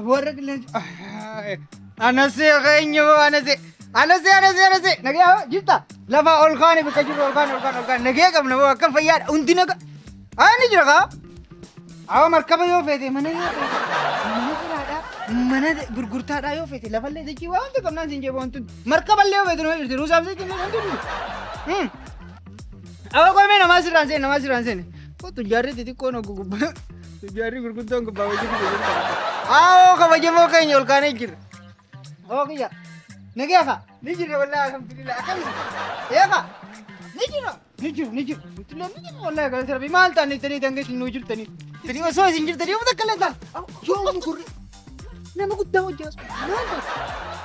ورق اللي أنا سيغينيو أنا سي نجيا جبتا لما أولخاني بكجور أولخان نجيا قبل نبوا كم فيار أندينا أنا جرا أو مركبة يوفيتي mana gurgurtaadha yoo feete lafallee dachii waan qabnaan siin jee boontu markaballee yoo feete nuu ruusaaf seetti nuu dandeenya. Awa qoomee namaa sirraan seene. Kootu jaarri xixiqqoo noo gubbaa jaarri gurgurtaan gubbaa wajjin gubbaa. Aawoo kabajamoo keenya ol kaanee jirra. Oo kiyya nagee ka ni jirra wallaahi alhamdulillah akkamisi eeka ni jirra. Tullee ni jirra wallaahi kan sirbi maal taane tanii dangees nuu jirtanii. Tanii osoo isin jirtanii yoo takka leetaan. Yoo gurri. Nama guddaa hojjaas maal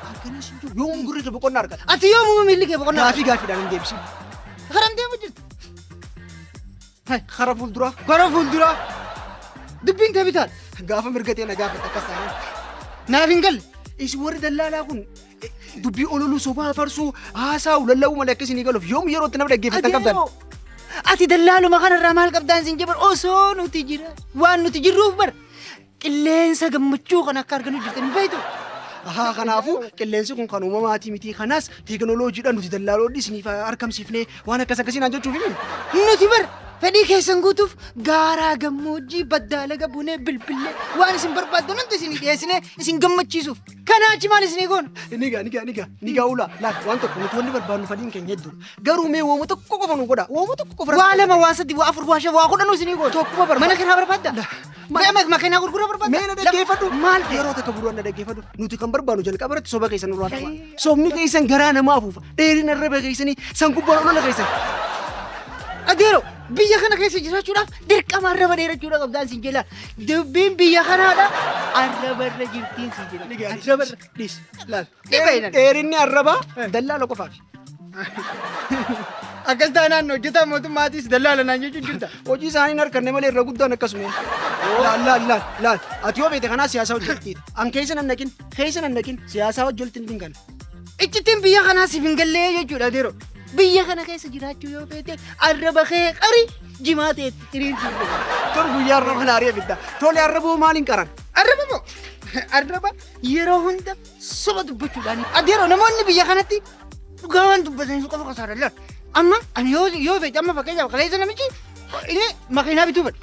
akkana siin jiru yoo gurri ke boqonnaa argata ati yoo muma miilli kee boqonnaa gaafiidhaan hin deebisin karam deemu jirti kara fuulduraa dubbiin kee bitaan gaafa mirgatee na gaafa akkas taanaan naaf hin galle isin warri dallaalaa kun dubbii ololuu sobaa farsuu haasaa lalla'uu malee akkasiin galuuf yoom yerootti nama dhaggeeffatan qabdan ati dallaaluma kanarraa maal qabdaan siin jabar osoo nuti jira waan nuti jirruuf bar qilleensa gammachuu kan akka arganu jirtan beeytu. Ahaa kanaafu qilleensi kun kan uumamaatii miti kanaas teekinooloojiidhaan nuti dallaaloodhi isiniif argamsiifnee waan akkas akkasiin hojjechuuf himi. Nuti bar fedhii keessan guutuuf gaaraa gammoojjii baddaa laga bunee bilbilee waan isin barbaaddan hundi isin dhiyeessinee isin gammachiisuuf. Kanaa achi maal isinii goon? Nigaa ulaa laal waan tokko nuti wanni barbaadnu fedhiin keenya hedduu garuu mee wooma tokko qofa nu godha wooma tokko qofa. Waa lama waa sadii waa afur waa shan waa kudhan isinii goon. Tokkuma barbaadda. Mana kanaa barbaadda. Makiinaa gurguraa barbaadda. Mee na dhaggeeffadhu. Maal yeroo takka buruun na dhaggeeffadhu nuti kan barbaadnu jalqaba irratti soba keessan nurraa ta'u. Sobni keessan garaa namaa afuufa dheerina arraba keessanii san gubbaan olola keessan. Adeero biyya kana keessa jiraachuudhaaf dirqama arraba dheerachuudha qabdaan siin jelaan dubbiin biyya kanaadha arraba irra jirtiin siin jelaan arraba irra dhiis laal dheerinni arraba dallaala qofaaf. Akkas taanaan hojjetaa mootummaatiis dallaala naan jechuun jirta. Hojii isaanii harkanne malee irra guddaan akkasuma. Laal ati yoo beekte kanaa siyaasaa hojjettiidha. An keessa nan naqin siyaasaa hojjettiin hin galle. Iccitiin biyya kanaas hin gallee jechuudha adeero. Biyya kana keessa jiraachuu yoo feete arraba kee qari jimaa ta'e tiriirti. Tol guyyaa arraba kana ari'a fidda. Tole arraboo maaliin qaran? Arraba yeroo hunda soba dubbachuudhaani. Adeero namoonni biyya kanatti dhugaa waan dubbatanii qofa qosaadha. Amma ani yoo feete amma fakkeenyaaf kaleessa namichi inni makiinaa bituu fedha.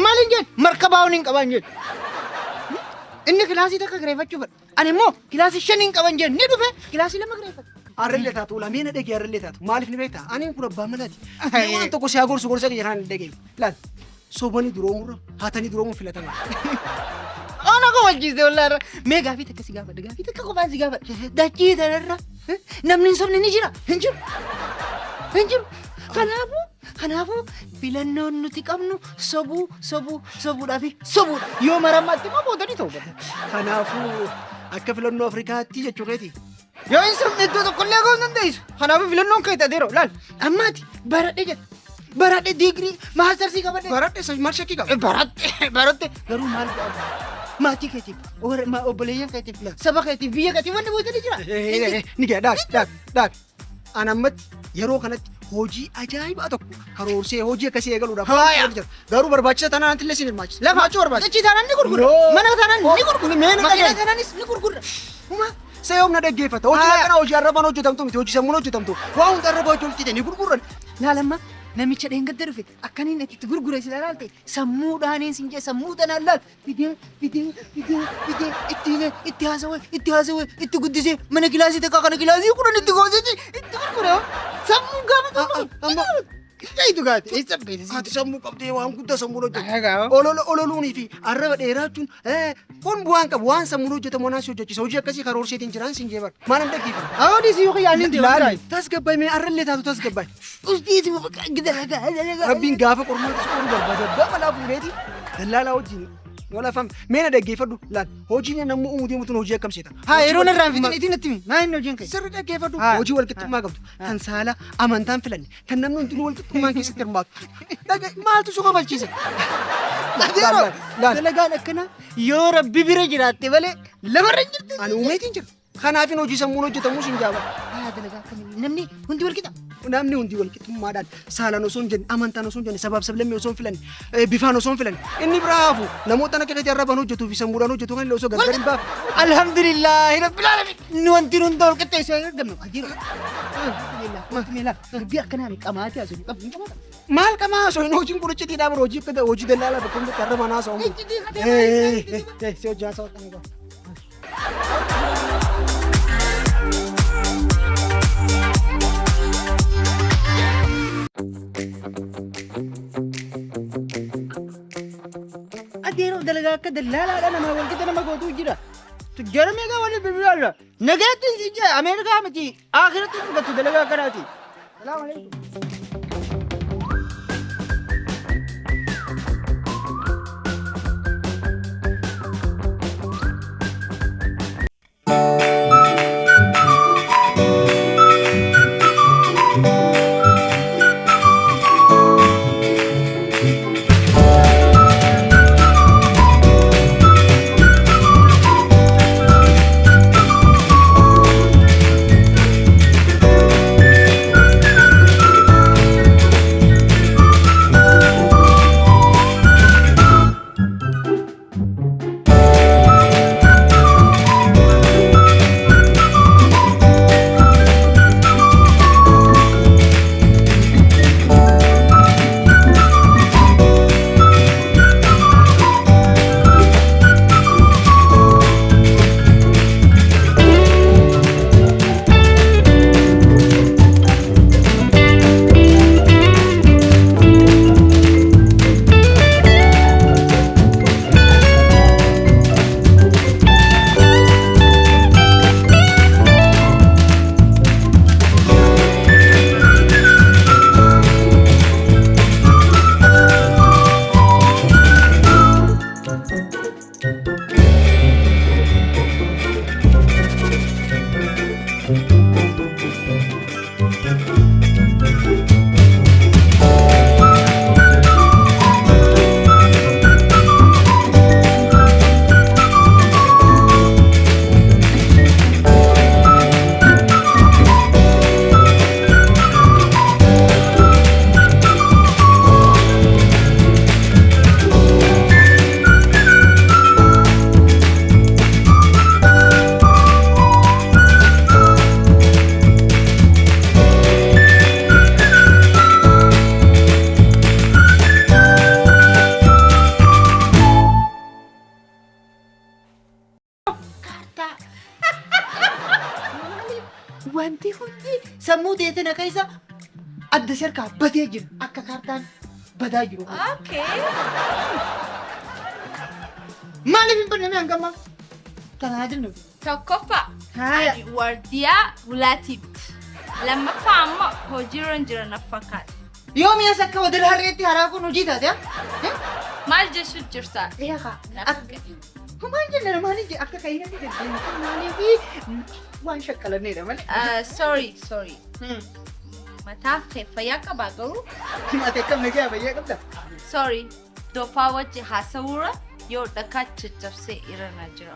Maaliin jeen markabaa'uun hin qaban jeen. Inni kilaasii takka gireeffachuu fedha. Ani immoo kilaasii 5 hin qaban jeen ni dhufe kilaasii 2 gireeffata. Arrellee taatu lameen dhagee arrellee taatu maaliif ni beektaa? Ani kun abbaa malaati. Waan tokko si gorsu gorsa kiyya kanaan dhagee. Laal sobanii duroomurra haatanii duroomuun filatama. Ana ko wajjiste wallahi mee gaafii takka si gaafadha gaafii takka qofaan si gaafadha. Dachii tanarra namni hin sobne ni jira hin jiru. Kanaafuu filannoon nuti qabnu sobuudhaa fi sobuudha. Yoo marammaatti immoo bootanii ta'u. Kanaafuu akka filannoo Afrikaatti jechuukeeti. Yoo hin sabne iddoo tokkollee goon dandeessu. Kanaafuu filannoon kee ta'eero laal ammaati baradhee jedha. Baradhee digirii maastarsii qabadhee. Baradhee maal shakkii qaba? Baradhee garuu maal godha? Maatii keetiif obboleeyyan keetiif saba keetiif biyya keetiif wanni bootanii jira. Ni gaya daak. An ammatti yeroo kanatti hojii ajaa'ibaa tokko karoorsee hojii akkasii eegaluudhaaf garuu barbaachisa taanaan antillee siin hirmaachisa. Lafaachuu barbaachisa. Dachii taanaan ni gurgura. Mana taanaan ni gurgura. Makiinaa taanaanis ni gurgura. Seeyyoom na dhaggeeffata. Hojii akkanaa hojii arrabaan hojjetamtu miti hojii sammuun hojjetamtu. Waa hundi arraba hojjetamtu ni gurguran. Laalamma namicha dheengadda dhufe akkaniin itti gurgure sila laalte sammuudhaaniin siin jee sammuu tanaan laal fidee itti haasawee itti guddisee mana kilaasii takka kana kilaasii kudhan itti goosee itti gurgure sammuu gaafa amma Kaitu gaati isa beesi ati sammuu qabdee waan guddaa sammuu hojjetu ololuunii fi arraba dheeraachuun kun bu'aan qabu waan sammuu hojjetamu wanaas hojjechisa hojii akkasii karoorseetiin jiraan siin jeebar maal hin dhaggeeffatu awwaadii si yookiin yaaniin deemaa tasgabbaay mee arrallee taatu tasgabbaay usdiiti rabbiin gaafa qormaata sooruu barbaada gaafa laa fuudheeti dallaalaa wajjin wala fam meena dhaggeeffadhu laal hojiin namuu uumuu deemutuun hojii akkamseeta haa yeroo narraan fitin itti natti maa hin hojiin kee sirri dhaggeeffadhu hojii walqixxummaa qabdu kan saala amantaan filanne kan namni hundinuu walqixxummaa keessatti hirmaatu maaltu suqa falchiisa dalagaan akkana yoo rabbi bira jiraatte malee lafarra hin jirtu ani uumeetiin jira Kanaafin hojii sammuun hojjetamu sin jaaba. Dalagaa akkamii namni hundi wal qixa. Namni hundi wal qixxummaadhaan saalaan osoo hin jenne amantaan osoo hin jenne sabaaf sablammii osoo hin filan bifaan osoo hin filan inni biraa hafu namoota akka keetii arrabaan hojjetuu fi sammuudhaan hojjetu kan illee osoo gargar hin baafne. Alhamdulillahi rabbil alamin. Nu wanti hunda wal qixxeessuu argamnu. Ajiru. Alhamdulillah. Rabbi akkanaa qamaati asii qabni qamaata. Maal qamaa osoo hin hojiin kun hojjetiidhaa bara hojii akka hojii dallaalaa bakka hundatti arrabaan haasa'u. Si hojii haasa'u kan egaa. Adeeroo dalagaa akka dallaalaadha nama wal qixa nama gootuu jira. Tujjara meeqa waliin bilbilaadha. Nagaatti si jira Ameerikaa miti akhiratti dhugatu dalagaa akkanaati. Salaamu alaikum. Wanti hundi sammuu teetina keessa adda sharkaa batee jira akka kaartaan badaa jiru. Okay. Maaliif hin banne hangama? Kanaa jennu. Tokkoffaa Haaya. ani wardiyaa bulaatiif lammaffaa ammoo hojiirra hin jiran fakkaata. Yoo mi'as akka wadala harreetti haraa kun hojii taate Maal jechuun jirta? Kumaan jenna maaliif akka kayyatti deddeebiin maaliif waan shakkalanneedha malee. Sorry. Mataa kee fayyaa qabaa garuu? Ati akkam nagaya fayyaa qabda? Sorry. Dofaa wajji haasawuura yoo dhakaa caccabsee irra jira.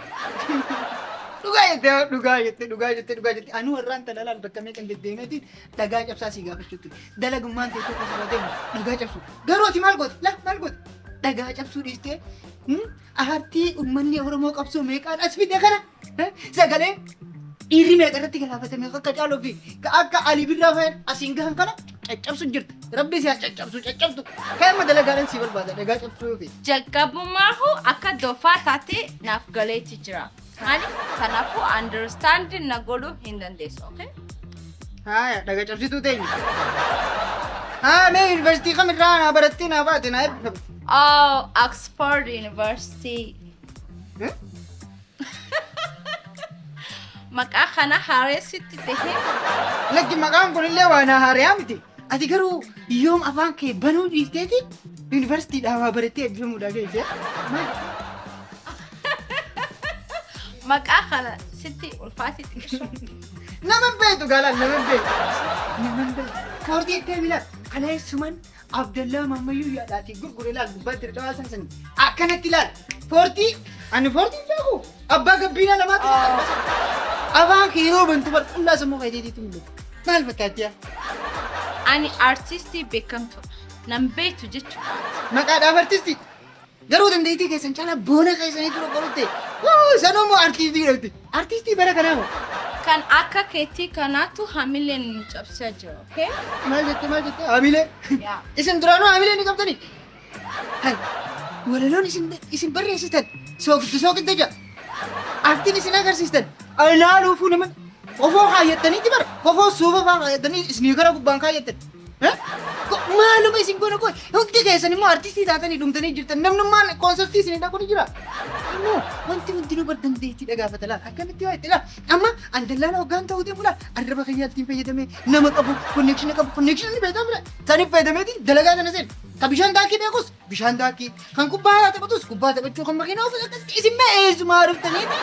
Dhugaa jettee. Anu warraan talalaan bakka meeqan deddeemeetiin dhagaa cabsaa si gaafachuutti. Dalagummaan ta'e tokko si baatee dhagaa cabsu. Garuu ati maal goote? Maal goote? Dhagaa cabsuu dhiistee aartii uummanni Oromoo qabsoo meeqaan as fide kana sagalee dhiirri meeqa irratti galaafatame akka caaluu fi akka Alii Birraa fa'aan asiin gahan kana caccabsu jirti. Rabbi si haa caccabtu. Ka'eema dalagaadhaan si barbaada dhagaa cabsuu yoo fi. Jalqabummaahu akka dofaa taate naaf galeetti jira. Kanaafuu understanding na godhuu hin dandeessu, okay? Haaya dhagaa cabsituu teenyu. Mee yuunivarsiitii kamirraa naa barattii naa baate naa eebbifame. Oh, Oxford University. Maqaa kana haareessitti tahee Lakki maqaan kunillee waan haariyaa miti. Ati garuu yoom afaan kee banuu dhiifteeti yuunivarsiitiidhaa waa barattee eebbifamuudhaa geessee. maqaa kana sitti ulfaatitti qishu. Nama beektu gaalaan nama beektu. Foortii itti miila kana eessuman Abdallaa Maammayyuu yaadaatii gurguree laal gubbaatti irra san akkanatti laal. Foortii ani foortii beeku abbaa gabbiinaa lamaatti. أبا كيرو بنتو بر كلها سمو خيتي تقول مال فكاتيا Ani artistii beekamtu nan beektu jechuudha. maqaadha artistii garuu dandeettii keessan caalaa boona keessanii dura qorutte sanoo moo artistii dhabde artistii bara kanaa moo Kan akka keetii kanaatu hamileen nu cabsaa jira, okay? maal jette hamilee Yaa. isin duraanuu hamilee ni qabdanii hay walaloon isin barreessitan sookidda jira artiin isin agarsiistan ilaaluufuu nama kofoo kaayyattaniiti bara kofoo suuba faa kaayattanii isinii gara gubbaan kaayattan maaluma isin goona koo hundi keessan immoo artistii taatanii dhumtanii jirtan namnummaan koonsartii isinii dhaqu ni jira immoo wanti hundi nu bardandeetti dhagaafata laal akkamitti waa itti laal amma an dallaala hoggaan ta'uutiin fula arraba keenyaattiin fayyadamee nama qabu konneekshina ni beektaa fula saniif fayyadameetiin dalagaa sana seen ka bishaan daakii beekus bishaan daakii kan kubbaa taphatus kubbaa taphachuu kan makiinaa ofii akkas isin mee eessumaa dhuftaniiti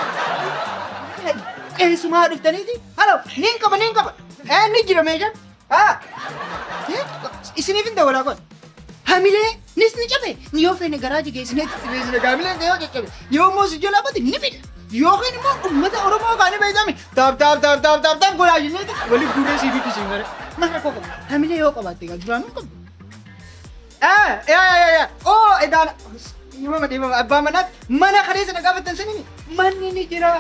eessumaa dhuftaniiti halo niin qaba ni jira meeshaan haa isiniif hin dawalaa kun hamilee nis ni cabe yoo feene garaaji geessineetti itti beeksine gaamilee yoo caccabe yoo immoo si jalaa bade ni fida yookiin immoo uummata oromoo kaani beekame taap godhaa jenneeti waliif guuree siifiitti siin gara mana koo qaba hamilee yoo qabaatte gaa duraan hin qabu oo edaana dhiibama abbaa manaatti mana kadeessa na gaafatan sanini manni ni jira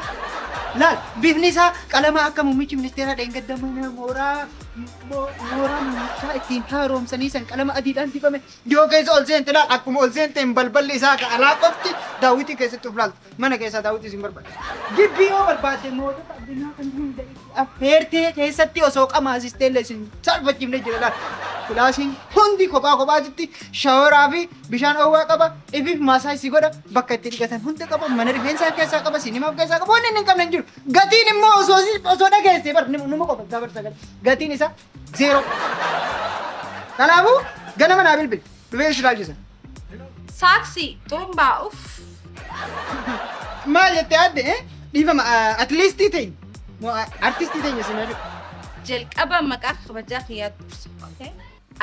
laal bifni isaa qalama akka muummichi ministeeraa dheengadda mana mooraa muummicha ittiin haaromsanii san qalama adiidhaan dibame yoo keessa ol seente laal akkuma ol seenteen balballi isaa ka alaa qofti daawwitii keessatti of laaltu mana keessaa daawwitii isin barbaada gibbii yoo barbaadde mootota addunyaa kan hunda affeertee keessatti osoo qamaasisteellee isin salphachiifne jira laal kilaasiin hundi kophaatitti shawaraa fi bishaan owwaa qaba ifiif maasaa isii godha bakka itti dhiqatan hunda qaba mana rifeensaa keessaa qaba sinimaaf keessaa qaba wanni hin qabne hin jiru gatiin immoo osoo dhageesse bar numa qofaa bar sagal gatiin isaa zeero kanaafuu ganama naa bilbil dhufee si laalchisa Saaksii xurumbaa uff. maal jettee adde dhiifama atliistii ta'in artistii ta'in isin jedhu Jalqaba maqaa kabajaa kiyyaa dursa, okay?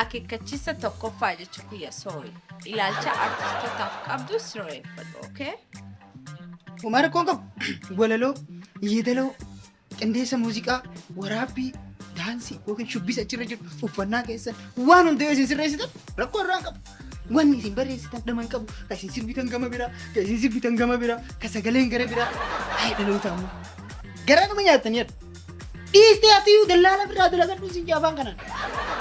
Akeekkachiisa tokkoffaa jechuun kiyya sooyi. Ilaalcha artistootaaf qabdu sirreeffadhu, okay? Umar koon qabu walaloo yeedaloo qindeessa muuziqaa waraabbii daansii yookiin shubbisa achirra jiru uffannaa keessan waan hundayyoo isin sirreessitan rakkoo irraa qabu wanni isin barreessitan dhaman qabu ka isin sirbitan gama biraa ka isin sirbitan gama biraa ka sagaleen gara biraa haa dhaloota ammoo garaa nama nyaatanii jedha dhiistee atiyyuu dallaala biraa dalagadhu isin jaafaan kanaan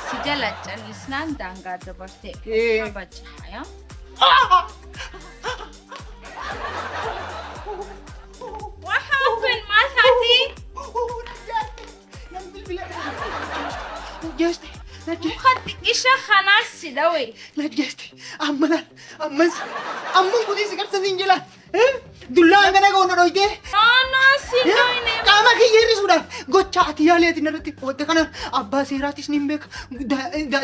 Si jala callisnaan daangaa dabartee kabaja yaa. What happened, Masati? Najjaaste Mukatti isha kanaas si dhawe. najjaaste amman kutii si qarsa siin jala dullaan kana goona dhoytee Si dhawe. qaama kiyya hir'isuudhaaf gocha ati yaaleetiin irratti wadda kana abbaa seeraatis ni beeka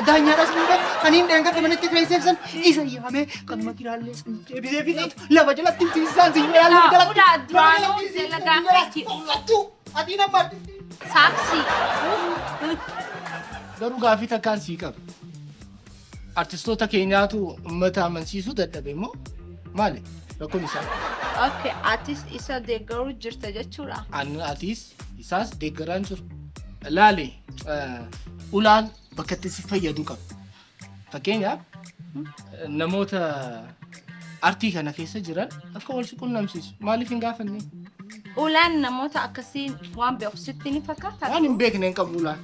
daanyaadhaas ni beeka kan hin dheengadhe manatti keesseefsan isa yaamee kan makiraallee deebisee fixatu lafa jalatti siisaan siin Ula duraanuu dalagaa feeti. ati nama Saaksii. Garuu gaaffii takkaan sii qaba. Artistoota keenyaatu uummata amansiisuu dadhabe immoo maali? Rakkoon isaa. Okay, artist isa deeggaruu jirta jechuudha. Atis isaas deeggaraan jiru. Laali ulaan bakka itti si fayyadu qaba. Fakkeenyaaf namoota artii kana keessa jiran akka wal si qunnamsiisu maaliif hin gaafanne? Ulaan namoota akkasiin waan beeksisti ni fakkaata. Waan hin beekne hin qabu ulaan.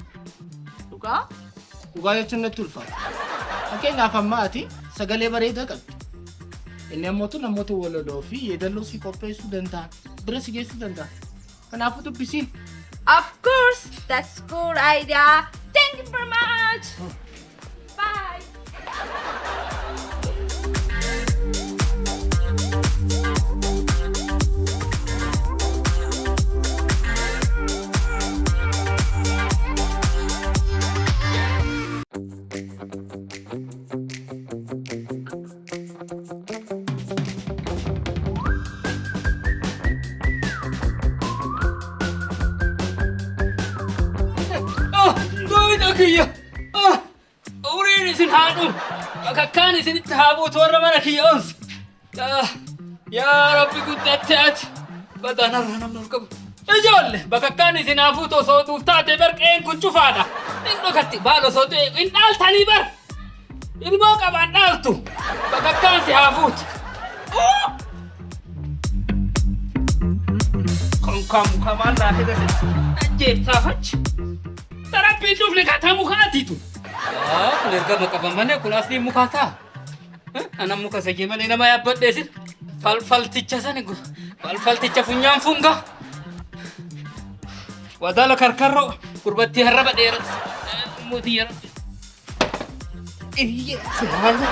Dhugaa? Dhugaa jechuun natti ulfaata. Fakkeenyaaf amma ati sagalee bareedaa qabdi. Inni ammoo namoota walaloo fi yeedaloo si qopheessuu danda'a. Bira si geessuu danda'a. Kanaafuu dubbisiin. Of course, that's good idea. Thank you very much. Bye. kiyya uriin isin haadhu akakkaan isinitti haabuutu warra mana kiyya onsa yaa rabbi guddatte ati badaan har'a namni ol qabu Ijoollee bakka akkaan isin hafuutoo sootuuf taate barqeen kun cufaadha. Hin dhokatti baalo sootee hin dhaaltanii bar. Ilmoo qabaan dhaaltu bakka akkaan si hafuuti. Konkaan mukamaan laafee gase ajjeefsaafachi. Tarappiin dhufne kataa mukaatiitu. Kun erga qaban malee kun asliin mukaataa. Anan muka sagee malee nama yaabbadheesin. Falfalticha sani falfalticha funyaan funga. Wadala karkarro gurbatti harraba dheera. Muti yara. Iyya saala.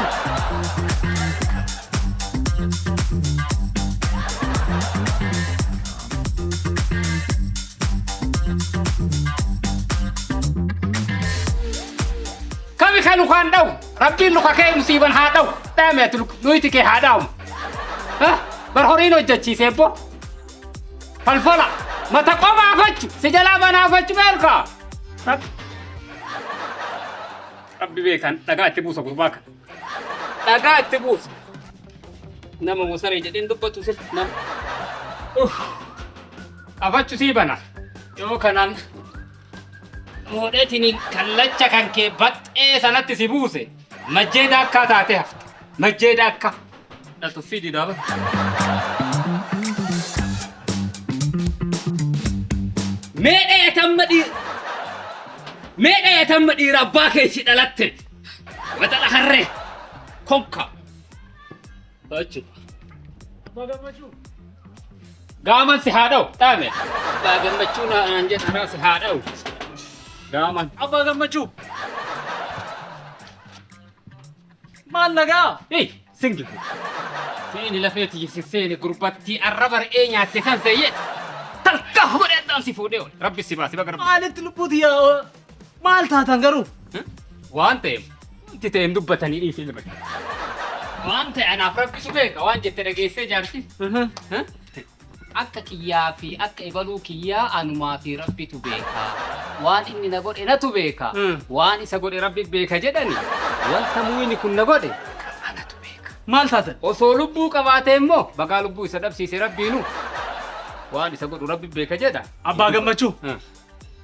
Kami kan lukaan daw. Rabbiin luka kee musiiban haa daw. Daameet nuyti kee haa daw. Barhoriin hojjechiisee bo. Falfala. Mata qomaa fachu. Si jalaa banaa fachu beelka. Rabbi beekan dhagaa itti buusa gurbaa kan. Dhagaa itti buusa. Nama musaree jedheen dubbatu sir nama. Afachu sii bana. Yoo kanaan moodheetini kallacha kan kee baxxee sanatti si buuse. Majjeeda akka taate hafte. Majjeeda akka. Dhatu fidi dhaaba. Meedhee tamma dhiira abbaa keetti dhalatte. Waxala harree. Konka. Achi. Gaaman si haa dha'u. Dhaame. Abbaa gammachuu naan jedharaa si haa dha'u. Gaaman. Abbaa gammachuu. Maal nagaa? Singi. Seeni lafeeti seeni gurbatti arraba re'ee nyaatte kan seeyye. Talqa godhadhaan si fuudhee oole. Rabbi si baasi baga rabbi. Maalitti lubbuuti yaa maal taatan garuu? Waan ta'eef wanti ta'een dubbatanii dhiifee ilma. Waan ta'e anaaf rabbisu beeka waan jette dhageessee jaarti. Akka kiyyaa fi akka ibaluu kiyyaa anumaa fi rabbitu beeka. Waan inni na godhe natu beeka. Waan isa godhe rabbi beeka jedhani. Wanta muuyini kun na godhe anatu beeka. Maal taatan? Osoo lubbuu qabaatee immoo bagaa lubbuu isa dhabsiise rabbiinu. Waan isa godhu rabbi beeka jedha. Abbaa gammachuu.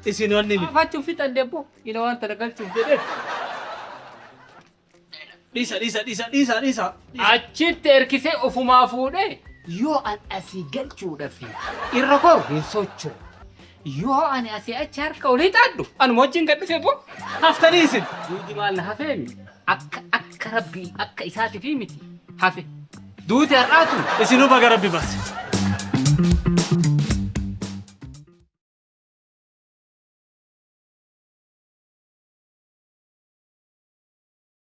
Isin wanni mi? Afachuuf fixan debbo. Ila waan tana galchuuf jedhee. Dhiisa. Achitti erkisee ofumaa fuudhee yoo an asii galchuudhaaf irra koru hin sochoo. Yoo ani asii achi harka olii xaaddu anuma wajjin gad dhufee boo. Haftanii isin. Duuti maal na hafeemi? Akka rabbii akka isaatiif miti hafe. Duuti har'aatu. Isinuu baga rabbi baase.